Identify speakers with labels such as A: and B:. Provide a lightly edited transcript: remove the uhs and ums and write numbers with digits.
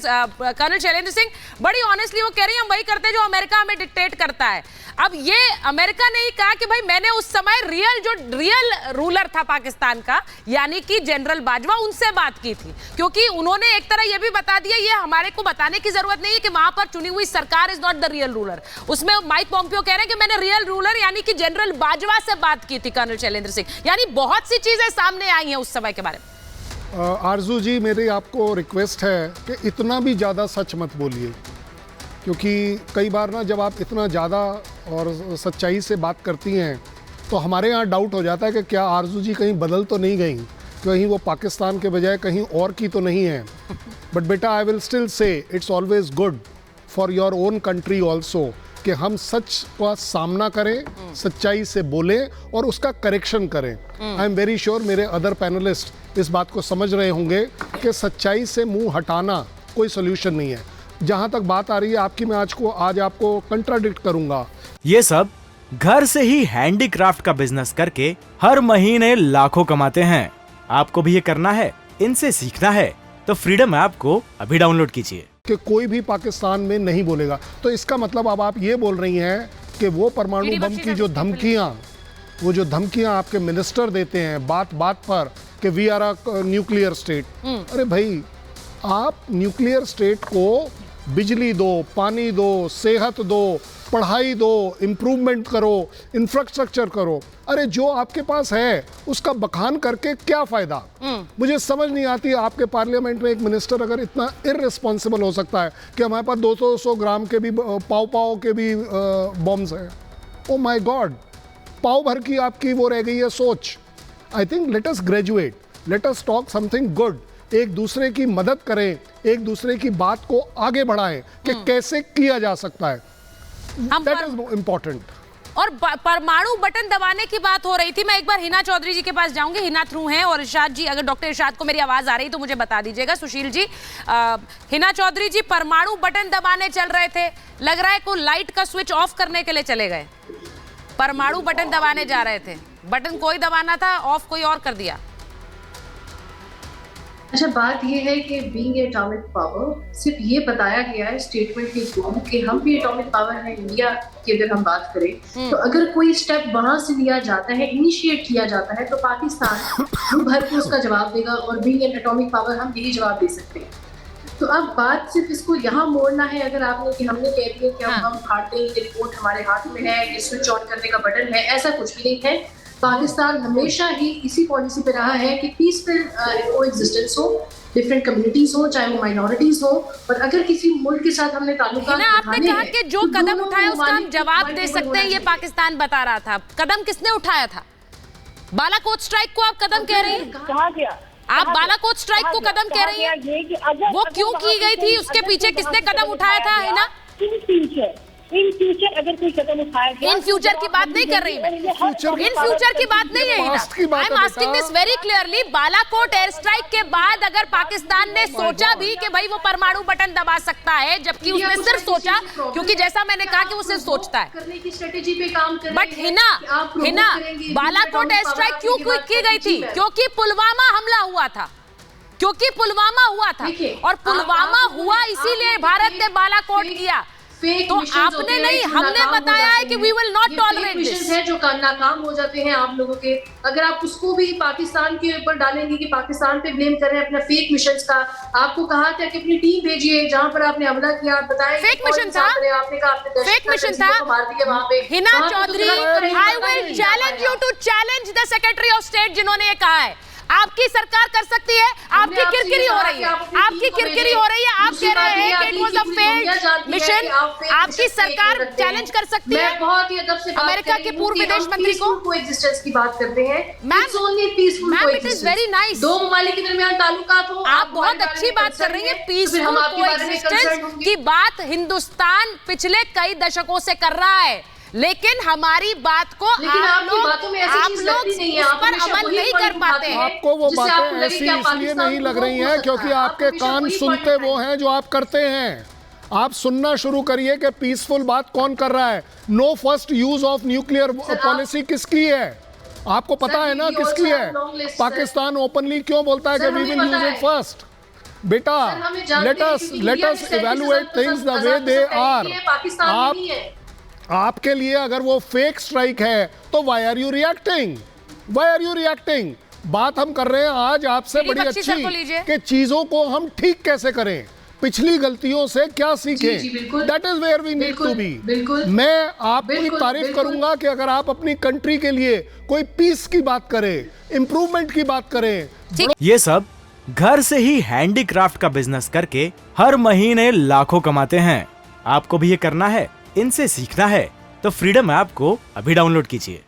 A: Colonel Shailendra Singh बड़ी honestly वो कह रही है हम वही करते हैं जो अमेरिका हमें डिक्टेट करता है। अब ये अमेरिका ने ही कहा कि भाई मैंने उस समय रियल रूलर था पाकिस्तान का यानी कि जनरल बाजवा उनसे बात की थी, क्योंकि उन्होंने एक तरह ये भी बता दिया, ये हमारे को बताने की जरूरत नहीं है कि वहां पर चुनी हुई सरकार is not the real ruler. उसमें माइक पॉम्पियो कह रहे हैं कि मैंने रियल रूलर यानी कि जनरल बाजवा से बात की थी कर्नल शैलेंद्र सिंह, यानी बहुत सी चीजें सामने आई हैं उस समय के बारे में।
B: आरजू जी, मेरी आपको रिक्वेस्ट है कि इतना भी ज़्यादा सच मत बोलिए, क्योंकि कई बार ना जब आप इतना ज़्यादा और सच्चाई से बात करती हैं तो हमारे यहाँ डाउट हो जाता है कि क्या आरजू जी कहीं बदल तो नहीं गई, कहीं वो पाकिस्तान के बजाय कहीं और की तो नहीं है। बट बेटा, I will still say it's always good for your own country also कि हम सच का सामना करें, सच्चाई से बोलें और उसका करेक्शन करें। आई एम वेरी श्योर मेरे अदर पैनलिस्ट इस बात को समझ रहे होंगे कि सच्चाई से मुंह हटाना कोई सोल्यूशन नहीं है। जहां तक बात आ रही है आपकी, मैं आज आपको कंट्राडिक्ट करूंगा।
C: ये सब घर से ही हैंडीक्राफ्ट का बिजनेस करके हर महीने लाखों कमाते हैं। आपको भी ये करना है, इनसे सीखना है तो फ्रीडम ऐप को अभी डाउनलोड कीजिए।
B: कि कोई भी पाकिस्तान में नहीं बोलेगा, तो इसका मतलब अब आप ये बोल रही हैं कि वो परमाणु बम की जो धमकियां आपके मिनिस्टर देते हैं बात बात पर कि we are a nuclear state. अरे भाई, आप न्यूक्लियर स्टेट को बिजली दो, पानी दो, सेहत दो, पढ़ाई दो, इम्प्रूवमेंट करो, इंफ्रास्ट्रक्चर करो। अरे जो आपके पास है उसका बखान करके क्या फायदा? मुझे समझ नहीं आती, आपके पार्लियामेंट में एक मिनिस्टर अगर इतना इररिस्पॉन्सिबल हो सकता है कि हमारे पास 200 ग्राम के भी पाव के भी बॉम्ब्स हैं। ओ माय गॉड, पाव भर की आपकी वो रह गई है सोच। I think let us graduate, let us talk something good. एक दूसरे की मदद करें, एक दूसरे की बात को आगे बढ़ाएं कि कैसे किया जा सकता है। That is important.
A: और परमाणु बटन दबाने की बात हो रही थी। मैं एक बार हिना चौधरी जी के पास जाऊंगी, हिना थ्रू हैं, और इरशाद जी, अगर डॉक्टर इरशाद को मेरी आवाज आ रही तो मुझे बता दीजिएगा। सुशील जी, हिना चौधरी जी परमाणु बटन दबाने चल रहे थे, लग रहा है कोई लाइट का स्विच ऑफ करने के लिए चले गए। परमाणु बटन दबाने जा रहे थे, बटन कोई दबाना था, ऑफ कोई और कर दिया।
D: अच्छा, बात ये है कि बीइंग एटॉमिक पावर सिर्फ ये बताया गया है स्टेटमेंट के थ्रू कि हम भी एटॉमिक पावर है इंडिया की। अगर हम बात करें तो अगर कोई स्टेप वहां से लिया जाता है, इनिशिएट किया जाता है, तो पाकिस्तान भर के उसका जवाब देगा, और बीइंग एन एटॉमिक पावर हम यही जवाब दे सकते हैं। तो अब बात सिर्फ इसको यहाँ मोड़ना है अगर आपने कि हमने कह दिया कि हम फाड़ते हैं, ये रिपोर्ट हमारे हाथ में है, ये स्विच ऑन करने का बटन है, ऐसा कुछ भी नहीं है। पाकिस्तान हमेशा ही इसी पॉलिसी पे रहा है कि पीसफुल कोएग्जिस्टेंस हो, डिफरेंट कम्युनिटीज हो, चाहे वो माइनॉरिटीज हो। और अगर किसी मुल्क के साथ हमने ताल्लुकात
A: आपने कहा कि जो कदम उठाया उसका हम जवाब दे सकते हैं, ये पाकिस्तान बता रहा था। कदम किसने उठाया था? बालाकोट स्ट्राइक को आप कदम कह रही हैं?
E: कहा गया,
A: आप बालाकोट स्ट्राइक को कदम कह रही हैं? वो क्यों की गई थी, उसके पीछे किसने कदम उठाया था? है ना,
E: इन फ्यूचर अगर कोई कदम उठाया गया,
A: इन फ्यूचर की बात नहीं कर रही मैं, इन फ्यूचर की बात नहीं है। I am asking this very clearly. Balakot air strike के बाद अगर पाकिस्तान ने सोचा भी कि भाई वो परमाणु बटन दबा सकता है, जबकि उसने सिर्फ सोचा, क्योंकि जैसा मैंने कहा कि वो सिर्फ सोचता है,
D: करने की स्ट्रेटेजी पे काम कर रहे हैं।
A: But Hina Balakot air strike क्यों की गई थी? क्योंकि पुलवामा हमला हुआ था, और पुलवामा हुआ इसीलिए भारत ने बालाकोट किया। तो आपने नहीं, हमने बताया है कि we will not tolerate this.
D: है जो नाकाम हो जाते हैं आप लोगों के, अगर आप उसको भी पाकिस्तान के ऊपर डालेंगे कि पाकिस्तान पे ब्लेम कर रहे हैं अपने फेक मिशंस का। आपको कहा था कि अपनी टीम भेजिए जहां पर आपने हमला किया, आप बताएं
A: फेक मिशन था,
D: आपने कहा आपने
A: फेक मिशन था,
D: मार दिया वहां पे।
A: Hina Chaudhary, I will challenge you to challenge the secretary of state जिन्होंने ये कहा है। आपकी सरकार कर सकती है, आपकी किरकिरी हो रही है, आपकी किरकिरी हो रही है। आप कह रहे हैं कि it was a failed mission, आपकी सरकार चैलेंज कर सकती है।
D: मैं बहुत ही अदब से
A: अमेरिका के पूर्व विदेश मंत्री को
D: कोएग्जिस्टेंस की बात करते हैं।
A: Ma'am, it is very nice,
D: दो ममालिक के दरमियान ताल्लुकात हो।
A: आप बहुत अच्छी बात कर रही हैं। पीसफुल कोएग्जिस्टेंस की बात हिंदुस्तान पिछले कई दशकों से कर रहा है, लेकिन हमारी बात को आप लोग उस पर अमल नहीं कर पाते हैं।
B: आपको वो बातें ऐसी इसलिए नहीं लग रही हैं क्योंकि आपके कान सुनते वो हैं जो आप करते हैं। आप सुनना शुरू करिए कि पीसफुल बात कौन कर रहा है। No first use of nuclear policy किसकी है? आपको पता है ना किसकी है? पाकिस्तान ओपनली क्यों बोलता है कि we will use it first? बेटा
D: हमें जानते
B: let
D: हैं
B: us
D: क्योंकि इंडिया में
B: evaluate things the way they are.
D: Pakistan में
B: आप
D: नहीं है।
B: आपके लिए अगर वो फेक स्ट्राइक है तो why are you reacting? Why are you reacting? बात हम कर रहे हैं आज आपसे
A: दिलीप
B: बड़ी
A: बख्शी सर को
B: अच्छी
A: लीजिए।
B: कि चीजों को हम ठीक कैसे करें, पिछली गलतियों से क्या सीखें।
D: जी, बिल्कुल।
B: That is where we need
D: बिल्कुल,
B: टू बी।
D: बिल्कुल।
B: मैं आपकी
D: बिल्कुल,
B: तारीफ
D: बिल्कुल।
B: करूंगा कि अगर आप अपनी कंट्री के लिए कोई पीस की बात करें, इंप्रूवमेंट की बात करें।
C: ये सब घर से ही हैंडीक्राफ्ट का बिजनेस करके हर महीने लाखों कमाते हैं। आपको भी ये करना है, इनसे सीखना है तो फ्रीडम ऐप को अभी डाउनलोड कीजिए।